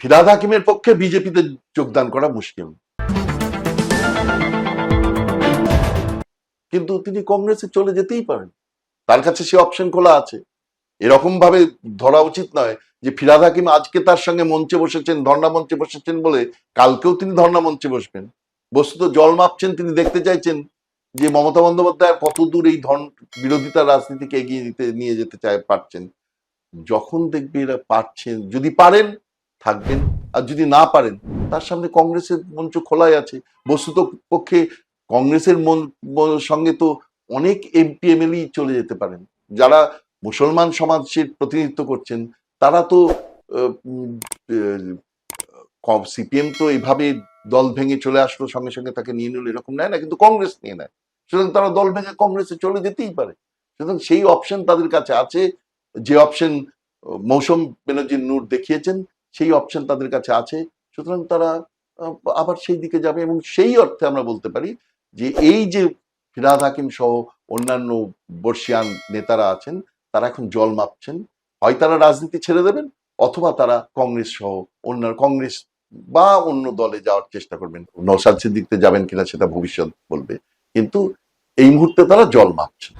ফিরহাদ হাকিমের পক্ষে বিজেপিতে যোগদান করা মুশকিল, কিন্তু তিনি কংগ্রেসে চলে যেতেই পারেন, তার কাছে সে অপশন খোলা আছে। এরকম ভাবে ধরা উচিত নয় যে ফিরহাদ হাকিম আজকে তার সঙ্গে মঞ্চে বসেছেন, ধর্ণা মঞ্চে বসেছেন বলে কালকেও তিনি ধর্ণা মঞ্চে বসবেন। বস্তুত জল মাপছেন, তিনি দেখতে চাইছেন যে মমতা বন্দ্যোপাধ্যায় কতদূর এই বিরোধিতার রাজনীতিকে এগিয়ে নিয়ে যেতে পারছেন। যখন দেখবে এরা পারছেন, যদি পারেন থাকবেন, আর যদি না পারেন তার সামনে কংগ্রেসের মঞ্চ খোলাই আছে। বস্তুত পক্ষে কংগ্রেসের সঙ্গে তো অনেক এমপি এমএলএ চলে যেতে পারেন, যারা মুসলমান সমাজের প্রতিনিধিত্ব করছেন। তারা তো সিপিএম তো এইভাবে দল ভেঙে চলে আসলো, সঙ্গে সঙ্গে তাকে নিয়ে নিল এরকম নেয় না, কিন্তু কংগ্রেস নিয়ে নেয়। সুতরাং তারা দল ভেঙে কংগ্রেসে চলে যেতেই পারে। সুতরাং সেই অপশন তাদের কাছে আছে, যে অপশন মৌসুম বেনজির নূর দেখিয়েছেন সেই অপশন তাদের কাছে আছে। সুতরাং তারা আবার সেই দিকে যাবে, এবং সেই অর্থে আমরা বলতে পারি যে এই যে ফিরহাদ হাকিম সহ অন্যান্য বর্ষিয়ান নেতারা আছেন, তারা এখন জল মাপছেন। হয় তারা রাজনীতি ছেড়ে দেবেন, অথবা তারা কংগ্রেস সহ কংগ্রেস বা অন্য দলে যাওয়ার চেষ্টা করবেন। নওশাদ সিদ্দিকীতে যাবেন কিনা সেটা ভবিষ্যৎ বলবে, কিন্তু এই মুহূর্তে তারা জল মাপছেন।